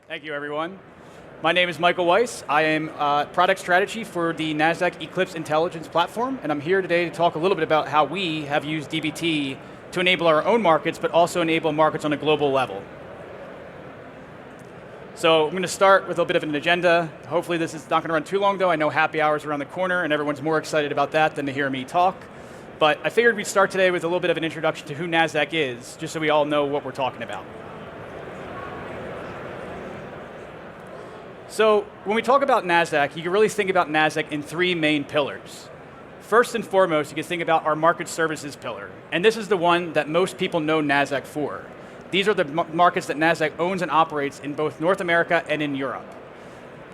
Thank you, everyone. My name is Michael Weiss. I am product strategy for the Nasdaq Eclipse Intelligence platform, and I'm here today to talk a little bit about how we have used DBT to enable our own markets, but also enable markets on a global level. So I'm going to start with a bit of an agenda. Hopefully this is not going to run too long, though. I know happy hours are around the corner, and everyone's more excited about that than to hear me talk. But I figured we'd start today with a little bit of an introduction to who Nasdaq is, just so we all know what we're talking about. So when we talk about Nasdaq, you can really think about Nasdaq in three main pillars. First and foremost, you can think about our market services pillar. And this is the one that most people know Nasdaq for. These are the markets that Nasdaq owns and operates in both North America and in Europe.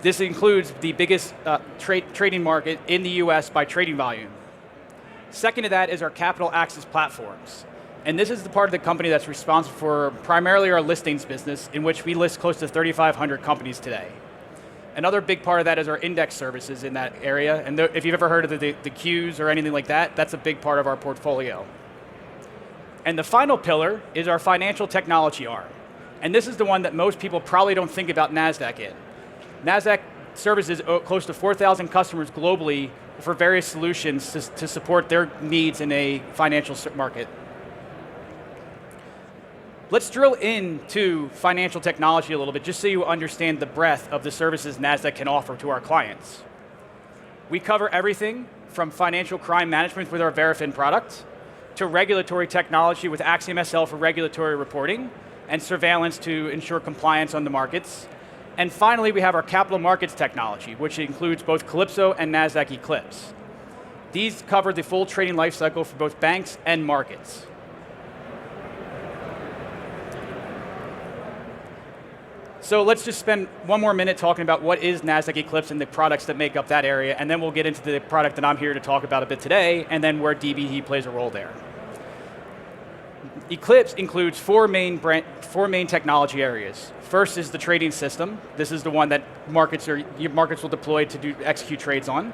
This includes the biggest trading market in the US by trading volume. Second to that is our capital access platforms. And this is the part of the company that's responsible for primarily our listings business, in which we list close to 3,500 companies today. Another big part of that is our index services in that area. And if you've ever heard of the Qs or anything like that, that's a big part of our portfolio. And the final pillar is our financial technology arm. And this is the one that most people probably don't think about Nasdaq in. Nasdaq services close to 4,000 customers globally for various solutions to support their needs in a financial market. Let's drill into financial technology a little bit, just so you understand the breadth of the services Nasdaq can offer to our clients. We cover everything from financial crime management with our Verifin product, to regulatory technology with Axiom SL for regulatory reporting, and surveillance to ensure compliance on the markets. And finally, we have our capital markets technology, which includes both Calypso and Nasdaq Eclipse. These cover the full trading lifecycle for both banks and markets. So let's just spend one more minute talking about what is Nasdaq Eclipse and the products that make up that area, and then we'll get into the product that I'm here to talk about a bit today, and then where DBT plays a role there. Eclipse includes four main technology areas. First is the trading system. This is the one that markets will deploy to execute trades on.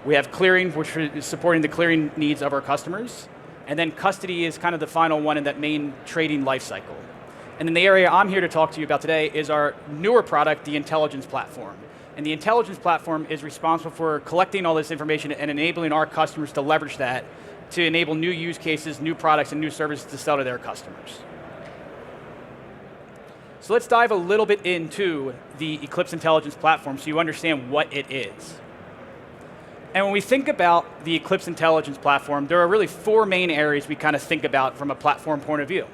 We have clearing, which is supporting the clearing needs of our customers. And then custody is kind of the final one in that main trading lifecycle. And then the area I'm here to talk to you about today is our newer product, the intelligence platform. And the intelligence platform is responsible for collecting all this information and enabling our customers to leverage that to enable new use cases, new products, and new services to sell to their customers. So let's dive a little bit into the Eclipse Intelligence platform so you understand what it is. And when we think about the Eclipse Intelligence platform, there are really four main areas we kind of think about from a platform point of view.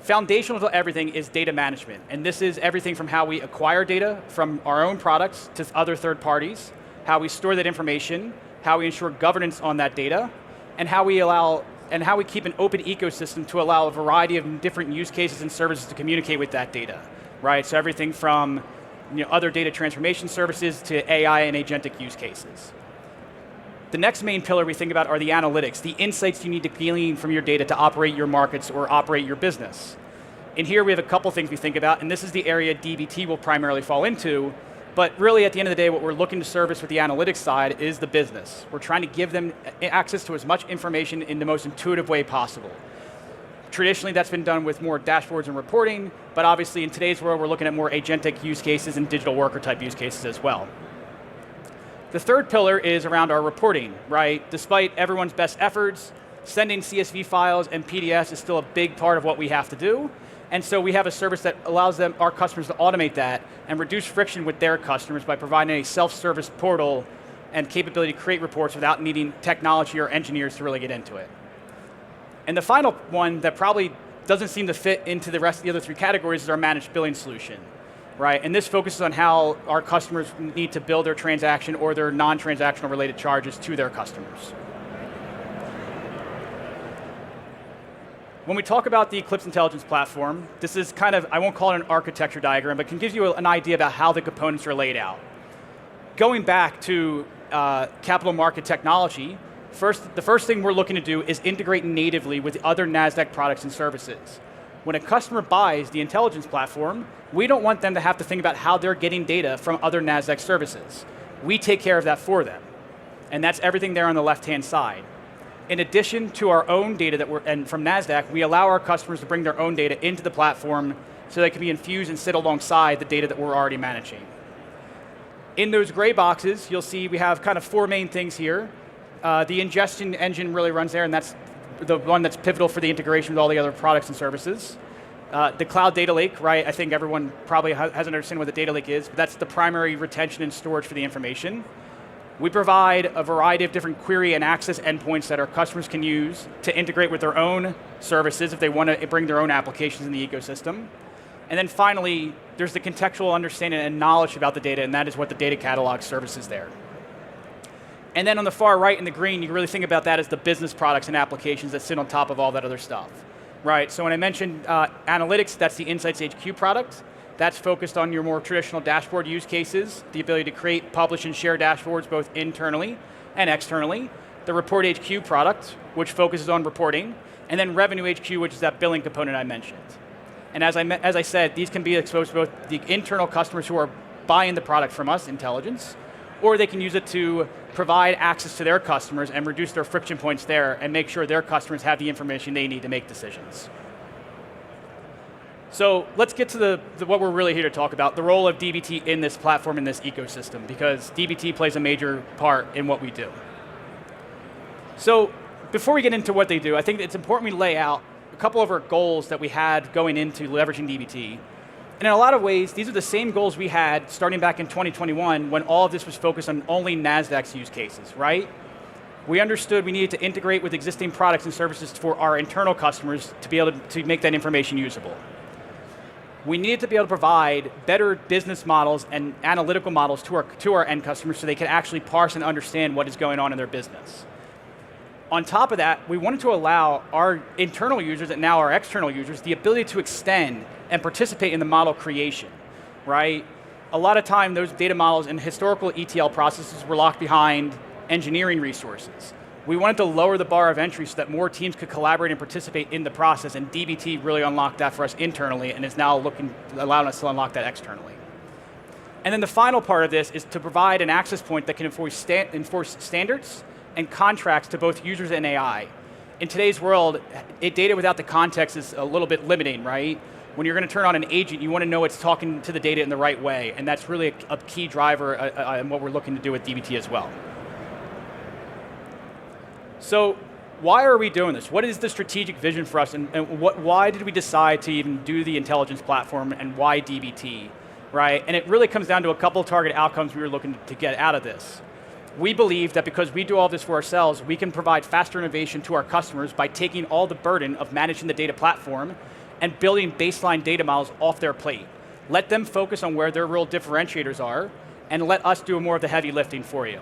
Foundational to everything is data management, and this is everything from how we acquire data from our own products to other third parties, how we store that information, how we ensure governance on that data, and how we keep an open ecosystem to allow a variety of different use cases and services to communicate with that data, right? So everything from other data transformation services to AI and agentic use cases. The next main pillar we think about are the analytics, the insights you need to glean from your data to operate your markets or operate your business. In here we have a couple things we think about, and this is the area DBT will primarily fall into, but really at the end of the day what we're looking to service with the analytics side is the business. We're trying to give them access to as much information in the most intuitive way possible. Traditionally that's been done with more dashboards and reporting, but obviously in today's world we're looking at more agentic use cases and digital worker type use cases as well. The third pillar is around our reporting, right? Despite everyone's best efforts, sending CSV files and PDFs is still a big part of what we have to do. And so we have a service that allows our customers to automate that and reduce friction with their customers by providing a self-service portal and capability to create reports without needing technology or engineers to really get into it. And the final one that probably doesn't seem to fit into the rest of the other three categories is our managed billing solution. Right, and this focuses on how our customers need to bill their transaction or their non-transactional related charges to their customers. When we talk about the Eclipse Intelligence platform, this is kind of, I won't call it an architecture diagram, but can give you an idea about how the components are laid out. Going back to capital market technology, the first thing we're looking to do is integrate natively with other Nasdaq products and services. When a customer buys the intelligence platform, we don't want them to have to think about how they're getting data from other Nasdaq services. We take care of that for them. And that's everything there on the left-hand side. In addition to our own data from Nasdaq, we allow our customers to bring their own data into the platform so they can be infused and sit alongside the data that we're already managing. In those gray boxes, you'll see we have kind of 4 main things here. The ingestion engine really runs there, and that's the one that's pivotal for the integration with all the other products and services. The cloud data lake, right? I think everyone probably hasn't understood what the data lake is, but that's the primary retention and storage for the information. We provide a variety of different query and access endpoints that our customers can use to integrate with their own services if they want to bring their own applications in the ecosystem. And then finally, there's the contextual understanding and knowledge about the data, and that is what the data catalog services there. And then on the far right in the green, you really think about that as the business products and applications that sit on top of all that other stuff. Right, so when I mentioned analytics, that's the Insights HQ product. That's focused on your more traditional dashboard use cases, the ability to create, publish, and share dashboards both internally and externally. The Report HQ product, which focuses on reporting, and then Revenue HQ, which is that billing component I mentioned. And as I said, these can be exposed to both the internal customers who are buying the product from us, intelligence, or they can use it to provide access to their customers and reduce their friction points there and make sure their customers have the information they need to make decisions. So let's get to what we're really here to talk about, the role of dbt in this platform, in this ecosystem, because dbt plays a major part in what we do. So before we get into what they do, I think it's important we lay out a couple of our goals that we had going into leveraging dbt. And in a lot of ways, these are the same goals we had starting back in 2021 when all of this was focused on only Nasdaq's use cases, right? We understood we needed to integrate with existing products and services for our internal customers to be able to make that information usable. We needed to be able to provide better business models and analytical models to our end customers so they can actually parse and understand what is going on in their business. On top of that, we wanted to allow our internal users and now our external users the ability to extend and participate in the model creation, right? A lot of time those data models and historical ETL processes were locked behind engineering resources. We wanted to lower the bar of entry so that more teams could collaborate and participate in the process, and dbt really unlocked that for us internally and is now allowing us to unlock that externally. And then the final part of this is to provide an access point that can enforce standards and contracts to both users and AI. In today's world, data without the context is a little bit limiting, right? When you're going to turn on an agent, you want to know it's talking to the data in the right way, and that's really a key driver in what we're looking to do with dbt as well. So why are we doing this? What is the strategic vision for us, and why did we decide to even do the intelligence platform, and why dbt, right? And it really comes down to a couple of target outcomes we were looking to get out of this. We believe that because we do all this for ourselves, we can provide faster innovation to our customers by taking all the burden of managing the data platform and building baseline data models off their plate. Let them focus on where their real differentiators are, and let us do more of the heavy lifting for you.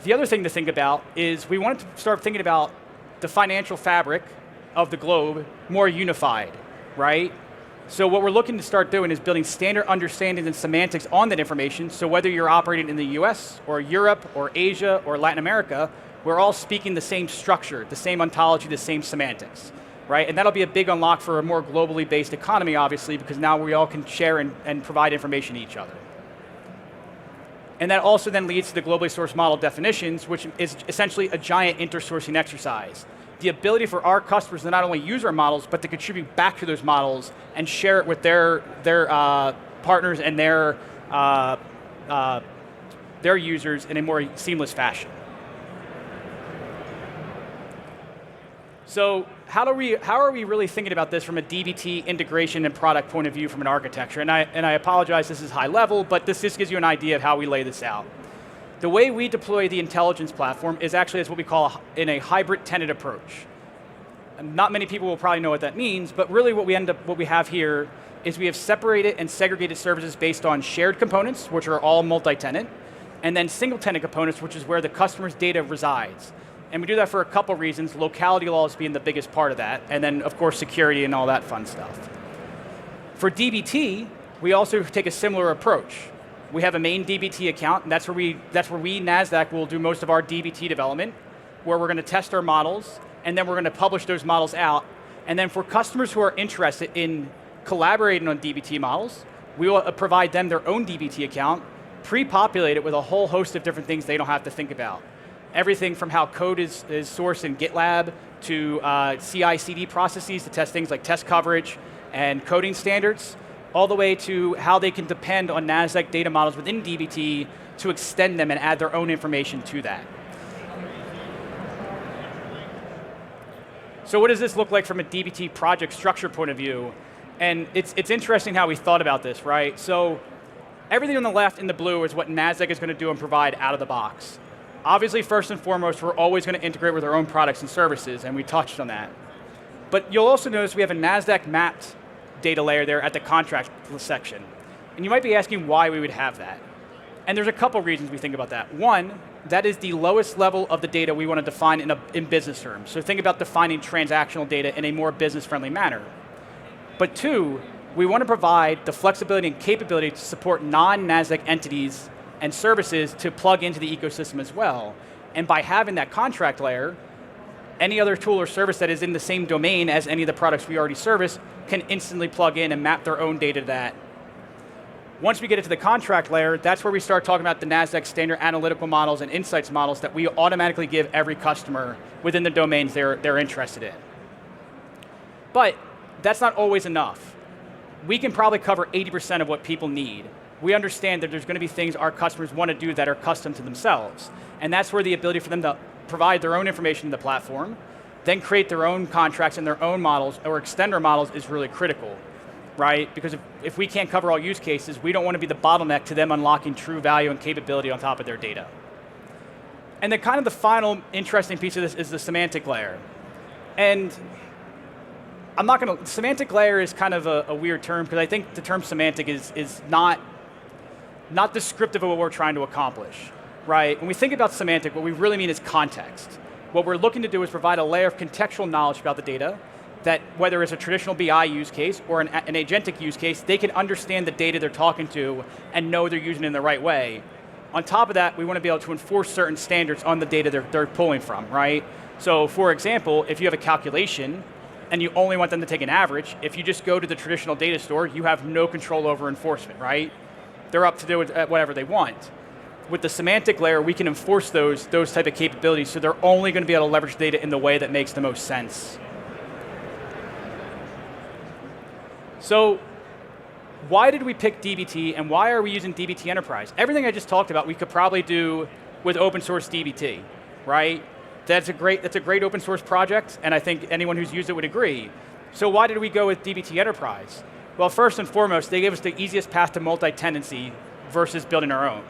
The other thing to think about is we wanted to start thinking about the financial fabric of the globe more unified, right? So what we're looking to start doing is building standard understandings and semantics on that information, so whether you're operating in the US or Europe or Asia or Latin America, we're all speaking the same structure, the same ontology, the same semantics, right? And that'll be a big unlock for a more globally based economy, obviously, because now we all can share and provide information to each other. And that also then leads to the globally sourced model definitions, which is essentially a giant intersourcing exercise. The ability for our customers to not only use our models, but to contribute back to those models and share it with their partners and their users in a more seamless fashion. So how are we really thinking about this from a dbt integration and product point of view from an architecture? And I apologize, this is high level, but this just gives you an idea of how we lay this out. The way we deploy the intelligence platform is actually as what we call in a hybrid tenant approach. And not many people will probably know what that means, but really what we have here is we have separated and segregated services based on shared components, which are all multi-tenant, and then single tenant components, which is where the customer's data resides. And we do that for a couple reasons, locality laws being the biggest part of that, and then of course security and all that fun stuff. For dbt, we also take a similar approach. We have a main dbt account, and that's where we, Nasdaq, will do most of our dbt development, where we're going to test our models, and then we're going to publish those models out. And then for customers who are interested in collaborating on dbt models, we will provide them their own dbt account, pre-populated with a whole host of different things they don't have to think about. Everything from how code is sourced in GitLab to CI/CD processes to test things like test coverage, and coding standards, all the way to how they can depend on Nasdaq data models within DBT to extend them and add their own information to that. So what does this look like from a DBT project structure point of view? And it's interesting how we thought about this, right? So everything on the left in the blue is what Nasdaq is going to do and provide out of the box. Obviously, first and foremost, we're always going to integrate with our own products and services, and we touched on that. But you'll also notice we have a Nasdaq mapped data layer there at the contract section. And you might be asking why we would have that. And there's a couple reasons we think about that. One, that is the lowest level of the data we want to define in business terms. So think about defining transactional data in a more business-friendly manner. But two, we want to provide the flexibility and capability to support non-Nasdaq entities and services to plug into the ecosystem as well. And by having that contract layer, any other tool or service that is in the same domain as any of the products we already service can instantly plug in and map their own data to that. Once we get into the contract layer, that's where we start talking about the Nasdaq standard analytical models and insights models that we automatically give every customer within the domains they're interested in. But that's not always enough. We can probably cover 80% of what people need. We understand that there's going to be things our customers want to do that are custom to themselves. And that's where the ability for them to provide their own information in the platform, then create their own contracts and their own models or extender models is really critical, right? Because if we can't cover all use cases, we don't want to be the bottleneck to them unlocking true value and capability on top of their data. And then kind of the final interesting piece of this is the semantic layer. And semantic layer is kind of a weird term because I think the term semantic is not descriptive of what we're trying to accomplish, right? When we think about semantic, what we really mean is context. What we're looking to do is provide a layer of contextual knowledge about the data that whether it's a traditional BI use case or an agentic use case, they can understand the data they're talking to and know they're using it in the right way. On top of that, we want to be able to enforce certain standards on the data they're pulling from, right? So for example, if you have a calculation and you only want them to take an average, if you just go to the traditional data store, you have no control over enforcement, right? They're up to do whatever they want. With the semantic layer, we can enforce those type of capabilities, so they're only going to be able to leverage data in the way that makes the most sense. So why did we pick DBT, and why are we using DBT Enterprise? Everything I just talked about, we could probably do with open source DBT, right? That's a great open source project, and I think anyone who's used it would agree. So why did we go with DBT Enterprise? Well, first and foremost, they gave us the easiest path to multi-tenancy versus building our own.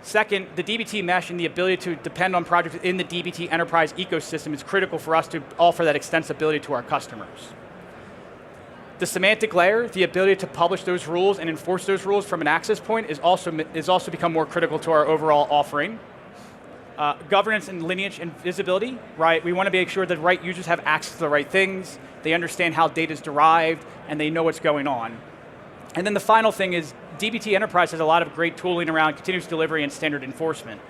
Second, the DBT mesh and the ability to depend on projects in the DBT Enterprise ecosystem is critical for us to offer that extensibility to our customers. The semantic layer, the ability to publish those rules and enforce those rules from an access point is also become more critical to our overall offering. Governance and lineage and visibility, right? We want to make sure that the right users have access to the right things, they understand how data is derived, and they know what's going on. And then the final thing is DBT Enterprise has a lot of great tooling around continuous delivery and standard enforcement.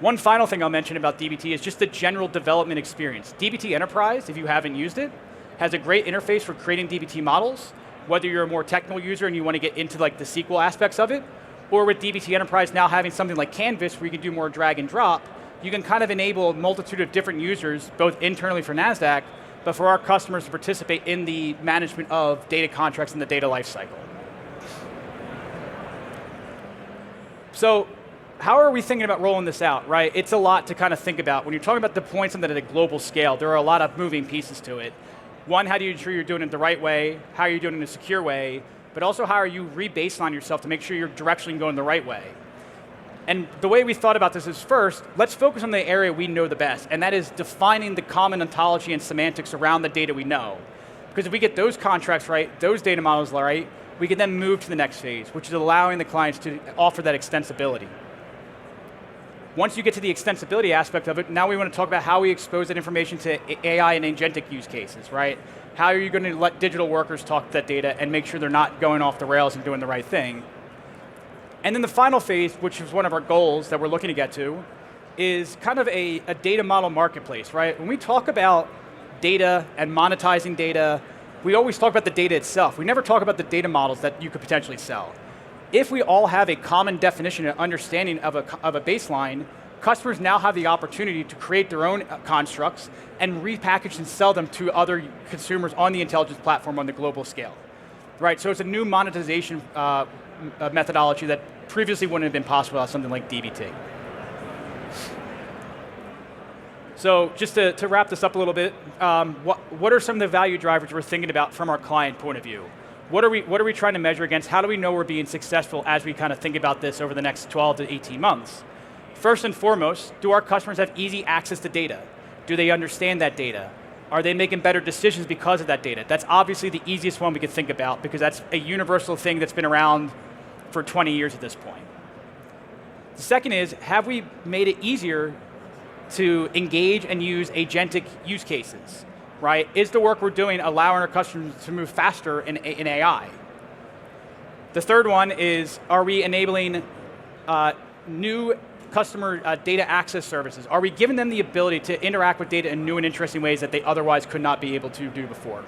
One final thing I'll mention about DBT is just the general development experience. DBT Enterprise, if you haven't used it, has a great interface for creating DBT models, whether you're a more technical user and you want to get into like the SQL aspects of it, or with DBT Enterprise now having something like Canvas where you can do more drag and drop, you can kind of enable a multitude of different users, both internally for Nasdaq, but for our customers to participate in the management of data contracts and the data lifecycle. So how are we thinking about rolling this out, right? It's a lot to kind of think about. When you're talking about deploying something at a global scale, there are a lot of moving pieces to it. One, how do you ensure you're doing it the right way? How are you doing it in a secure way? But also, how are you re-baseline yourself to make sure you're directionally going the right way? And the way we thought about this is first, let's focus on the area we know the best, and that is defining the common ontology and semantics around the data we know. Because if we get those contracts right, those data models right, we can then move to the next phase, which is allowing the clients to offer that extensibility. Once you get to the extensibility aspect of it, now we want to talk about how we expose that information to AI and agentic use cases, right? How are you going to let digital workers talk to that data and make sure they're not going off the rails and doing the right thing? And then the final phase, which is one of our goals that we're looking to get to, is kind of a data model marketplace, right? When we talk about data and monetizing data, we always talk about the data itself. We never talk about the data models that you could potentially sell. If we all have a common definition and understanding of a baseline, customers now have the opportunity to create their own constructs and repackage and sell them to other consumers on the intelligence platform on the global scale. Right, so it's a new monetization methodology that previously wouldn't have been possible without something like DBT. So just to wrap this up a little bit, what are some of the value drivers we're thinking about from our client point of view? What are we trying to measure against? How do we know we're being successful as we kind of think about this over the next 12 to 18 months? First and foremost, do our customers have easy access to data? Do they understand that data? Are they making better decisions because of that data? That's obviously the easiest one we could think about because that's a universal thing that's been around for 20 years at this point. The second is, have we made it easier to engage and use agentic use cases, right? Is the work we're doing allowing our customers to move faster in AI? The third one is, are we enabling new customer data access services? Are we giving them the ability to interact with data in new and interesting ways that they otherwise could not be able to do before?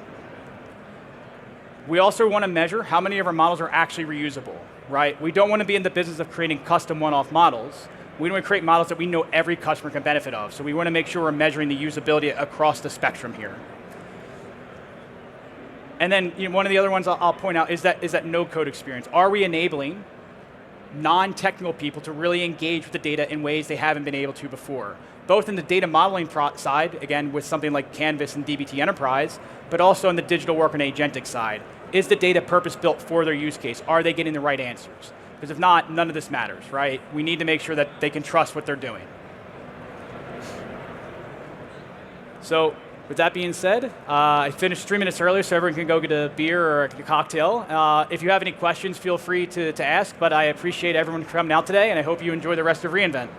We also want to measure how many of our models are actually reusable, right? We don't want to be in the business of creating custom one-off models. We want to create models that we know every customer can benefit of. So we want to make sure we're measuring the usability across the spectrum here. And then one of the other ones I'll point out is that no-code experience. Are we enabling non-technical people to really engage with the data in ways they haven't been able to before? Both in the data modeling side, again, with something like Canvas and DBT Enterprise, but also in the digital work and agentic side. Is the data purpose-built for their use case? Are they getting the right answers? Because if not, none of this matters, right? We need to make sure that they can trust what they're doing. So with that being said, I finished 3 minutes earlier so everyone can go get a beer or a cocktail. If you have any questions, feel free to ask, but I appreciate everyone coming out today and I hope you enjoy the rest of reInvent.